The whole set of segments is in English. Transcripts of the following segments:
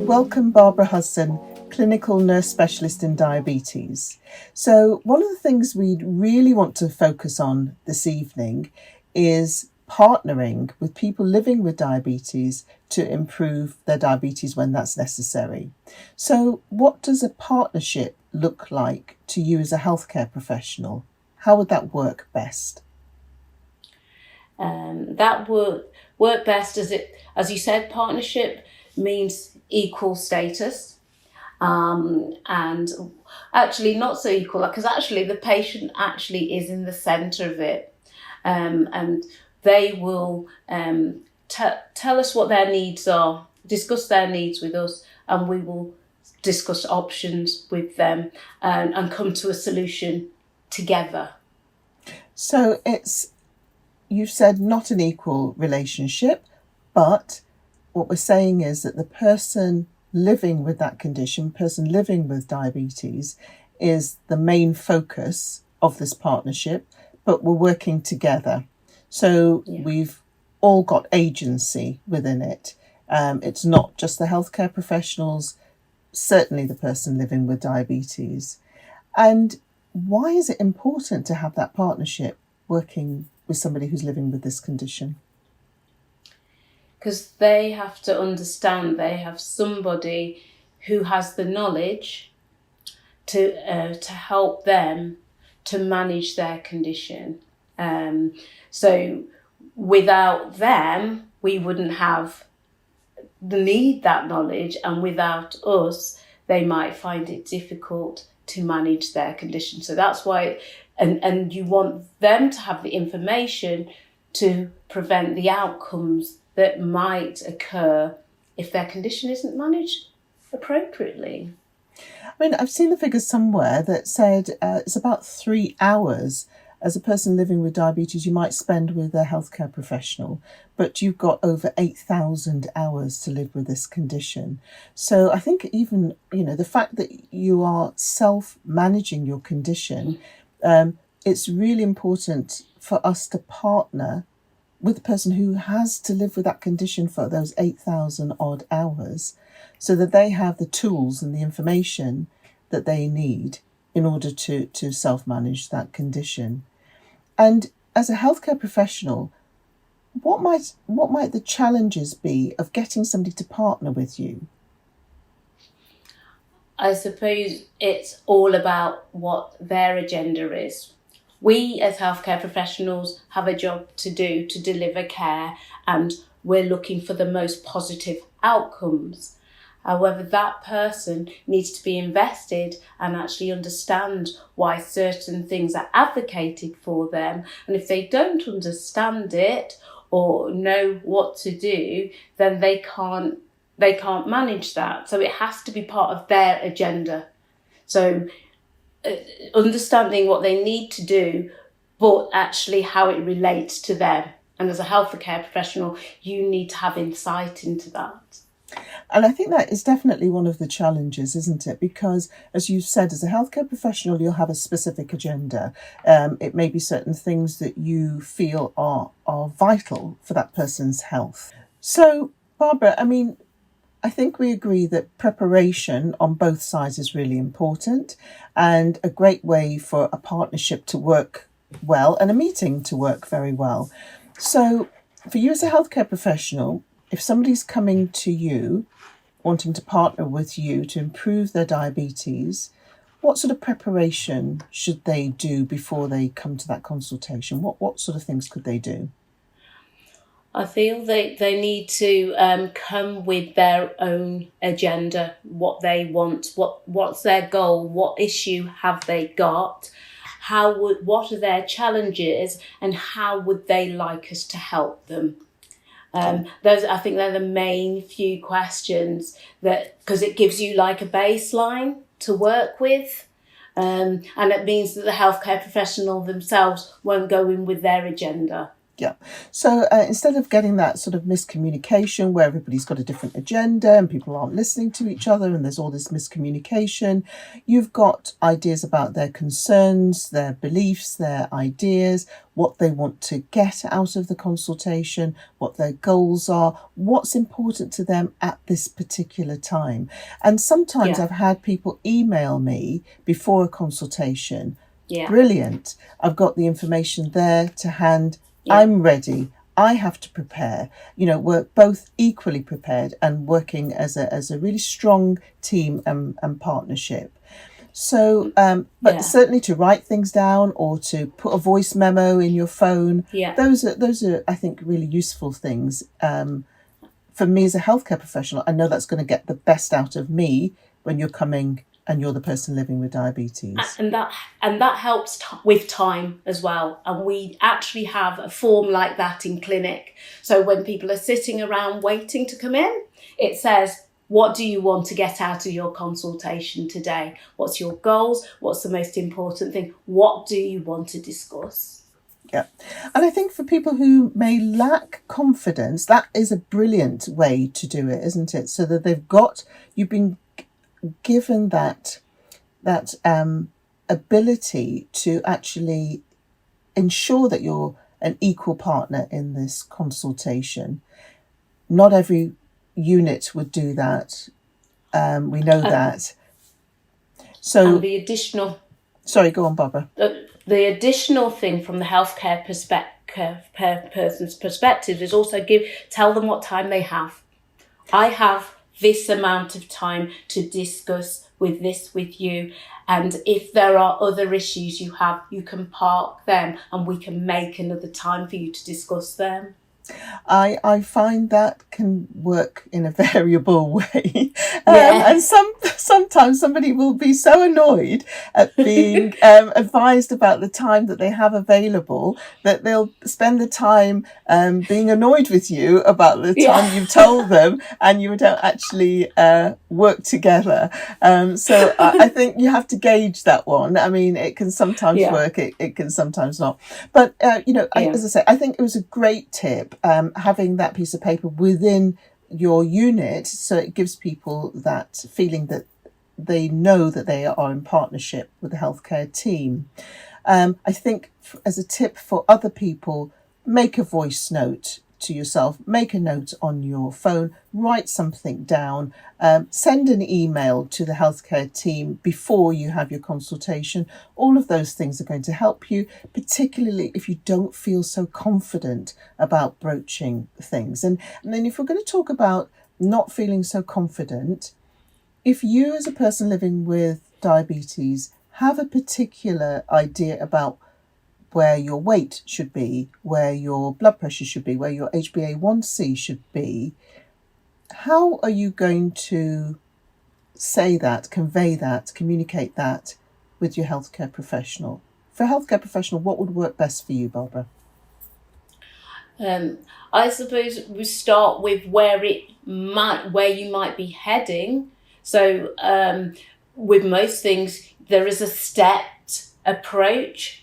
Welcome, Barbara Hudson, clinical nurse specialist in diabetes. So one of the things we'd really want to focus on this evening is partnering with people living with diabetes to improve their diabetes when that's necessary. So what does a partnership look like to you as a healthcare professional? How would that work best? That would work best as you said, partnership means equal status, and actually not so equal, because actually the patient actually is in the centre of it, and they will tell us what their needs are, discuss their needs with us, and we will discuss options with them and come to a solution together. So you've said not an equal relationship, but what we're saying is that the person living with that condition, person living with diabetes, is the main focus of this partnership, but we're working together. So We've all got agency within it. It's not just the healthcare professionals, certainly the person living with diabetes. And why is it important to have that partnership working with somebody who's living with this condition? Because they have to understand they have somebody who has the knowledge to help them to manage their condition. So without them, we wouldn't have that knowledge, and without us, they might find it difficult to manage their condition. So that's why, and you want them to have the information to prevent the outcomes that might occur if their condition isn't managed appropriately. I mean, I've seen the figures somewhere that said it's about 3 hours as a person living with diabetes you might spend with a healthcare professional, but you've got over 8,000 hours to live with this condition. So I think even, the fact that you are self-managing your condition, it's really important for us to partner with the person who has to live with that condition for those 8,000 odd hours, so that they have the tools and the information that they need in order to self-manage that condition. And as a healthcare professional, what might the challenges be of getting somebody to partner with you? I suppose it's all about what their agenda is. We as healthcare professionals have a job to do to deliver care, and we're looking for the most positive outcomes. However, that person needs to be invested and actually understand why certain things are advocated for them. And if they don't understand it or know what to do, then they can't manage that. So it has to be part of their agenda. So understanding what they need to do, but actually how it relates to them. And as a healthcare professional, you need to have insight into that. And I think that is definitely one of the challenges, isn't it? Because, as you said, as a healthcare professional, you'll have a specific agenda. It may be certain things that you feel are vital for that person's health. So, Barbara, I think we agree that preparation on both sides is really important, and a great way for a partnership to work well and a meeting to work very well. So for you as a healthcare professional, if somebody's coming to you wanting to partner with you to improve their diabetes, what sort of preparation should they do before they come to that consultation? What sort of things could they do? I feel they need to come with their own agenda, what they want, what's their goal, what issue have they got, what are their challenges, and how would they like us to help them. I think they're the main few questions, because it gives you like a baseline to work with. And it means that the healthcare professional themselves won't go in with their agenda. Yeah. So instead of getting that sort of miscommunication where everybody's got a different agenda and people aren't listening to each other and there's all this miscommunication, you've got ideas about their concerns, their beliefs, their ideas, what they want to get out of the consultation, what their goals are, what's important to them at this particular time. And sometimes Yeah. I've had people email me before a consultation. Yeah. Brilliant. I've got the information there to hand. Yeah. I'm ready. I have to prepare. We're both equally prepared and working as a really strong team and partnership. So, but Yeah. certainly to write things down or to put a voice memo in your phone, Yeah. those are I think really useful things. For me as a healthcare professional, I know that's going to get the best out of me when you're coming and you're the person living with diabetes. And that helps with time as well. And we actually have a form like that in clinic. So when people are sitting around waiting to come in, it says, what do you want to get out of your consultation today? What's your goals? What's the most important thing? What do you want to discuss? Yeah. And I think for people who may lack confidence, that is a brilliant way to do it, isn't it? So that you've been given that ability to actually ensure that you're an equal partner in this consultation. Not every unit would do that. We know that. So and the additional... Sorry, go on, Barbara. The additional thing from the healthcare person's perspective is also tell them what time they have. I have this amount of time to discuss with you, and if there are other issues you have, you can park them and we can make another time for you to discuss them. I find that can work in a variable way. Yeah. And sometimes somebody will be so annoyed at being advised about the time that they have available that they'll spend the time being annoyed with you about the time you've told them, and you don't actually work together. So I think you have to gauge that one. I mean, it can sometimes work, it can sometimes not. But, as I say, I think it was a great tip. Having that piece of paper within your unit, so it gives people that feeling that they know that they are in partnership with the healthcare team. I think as a tip for other people, make a voice note to yourself, make a note on your phone, write something down, send an email to the healthcare team before you have your consultation. All of those things are going to help you, particularly if you don't feel so confident about broaching things. And then if we're going to talk about not feeling so confident, if you as a person living with diabetes have a particular idea about where your weight should be, where your blood pressure should be, where your HbA1c should be, how are you going to say that, convey that, communicate that with your healthcare professional? For a healthcare professional, what would work best for you, Barbara? I suppose we start with where you might be heading. So with most things, there is a stepped approach.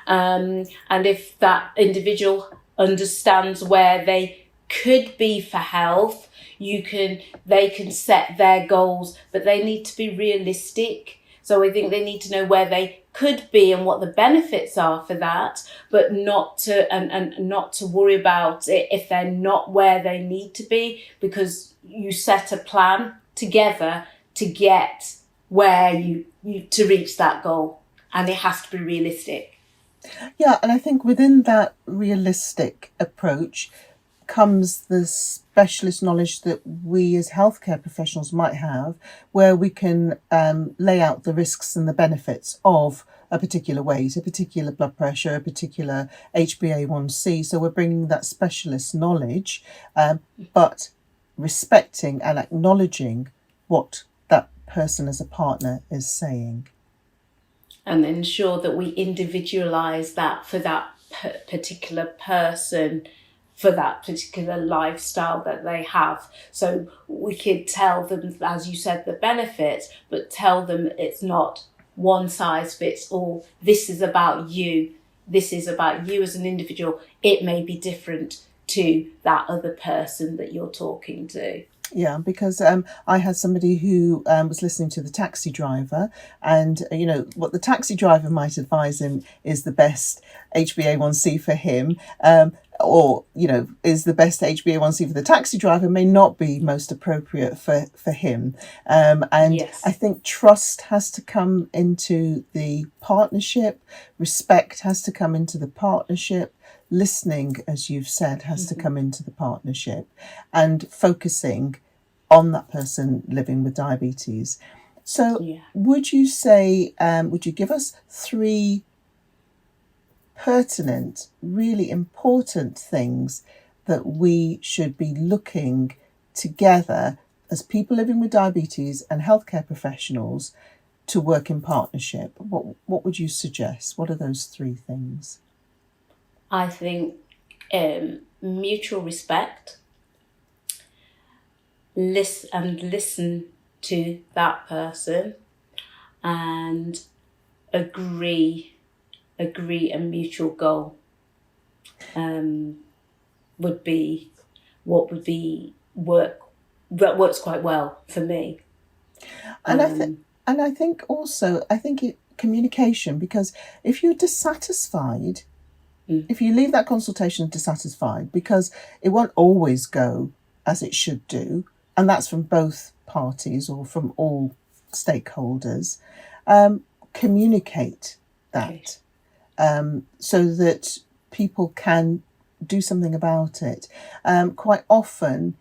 And if that individual understands where they could be for health, they can set their goals, but they need to be realistic. So I think they need to know where they could be and what the benefits are for that, but not to worry about it if they're not where they need to be, because you set a plan together to get where you to reach that goal, and it has to be realistic. Yeah, and I think within that realistic approach comes the specialist knowledge that we as healthcare professionals might have, where we can lay out the risks and the benefits of a particular weight, a particular blood pressure, a particular HbA1c. So we're bringing that specialist knowledge, but respecting and acknowledging what that person as a partner is saying. And ensure that we individualise that for that particular person, for that particular lifestyle that they have. So we could tell them, as you said, the benefits, but tell them it's not one size fits all. This is about you. this is about you as an individual, it may be different to that other person that you're talking to. Yeah, because I had somebody who was listening to the taxi driver, and what the taxi driver might advise him is the best HbA1c for him, or is the best HbA1c for the taxi driver may not be most appropriate for him. And Yes. I think trust has to come into the partnership, respect has to come into the partnership, listening, as you've said, has to come into the partnership, and focusing on that person living with diabetes. So would you say, would you give us 3 pertinent, really important things that we should be looking together as people living with diabetes and healthcare professionals to work in partnership? What would you suggest? What are those 3 things? I think mutual respect, listen to that person, and agree a mutual goal would be what would be that works quite well for me. And I think also communication, because if you're dissatisfied, if you leave that consultation dissatisfied, because it won't always go as it should do, and that's from both parties or from all stakeholders, communicate that so that people can do something about it. Quite often,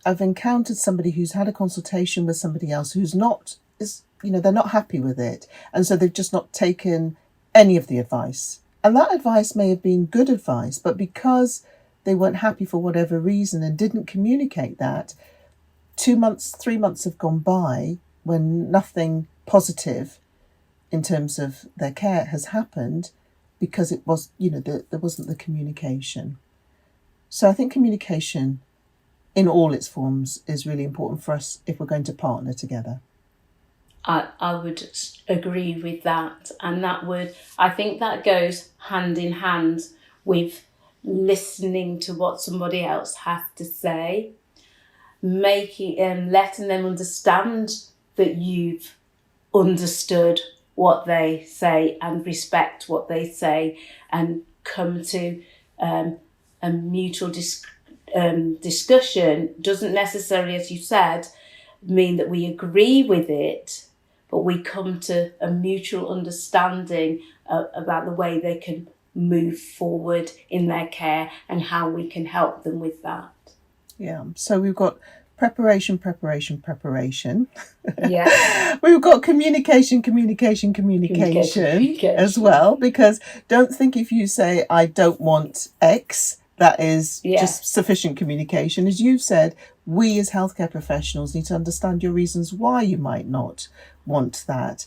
I've encountered somebody who's had a consultation with somebody else who's they're not happy with it, and so they've just not taken any of the advice. And that advice may have been good advice, but because they weren't happy for whatever reason and didn't communicate that, 2 months, 3 months have gone by when nothing positive in terms of their care has happened, because it was, there wasn't the communication. So I think communication in all its forms is really important for us if we're going to partner together. I would agree with that, and I think that goes hand in hand with listening to what somebody else has to say, letting them understand that you've understood what they say and respect what they say, and come to a mutual discussion. Doesn't necessarily, as you said, mean that we agree with it, but we come to a mutual understanding about the way they can move forward in their care and how we can help them with that. Yeah, so we've got preparation. Yeah. We've got communication as well, because don't think if you say, I don't want X, that is just sufficient communication. As you've said, we as healthcare professionals need to understand your reasons why you might not want that,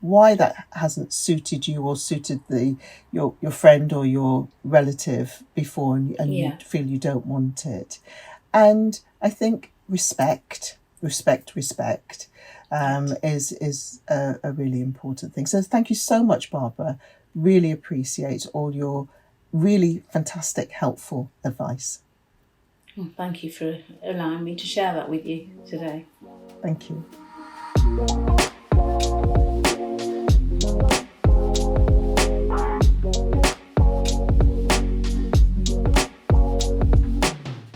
why that hasn't suited you or suited your friend or your relative before, and you feel you don't want it. And I think respect is a really important thing. So thank you so much, Barbara. Really appreciate all your really fantastic, helpful advice. Well, thank you for allowing me to share that with you today. Thank you.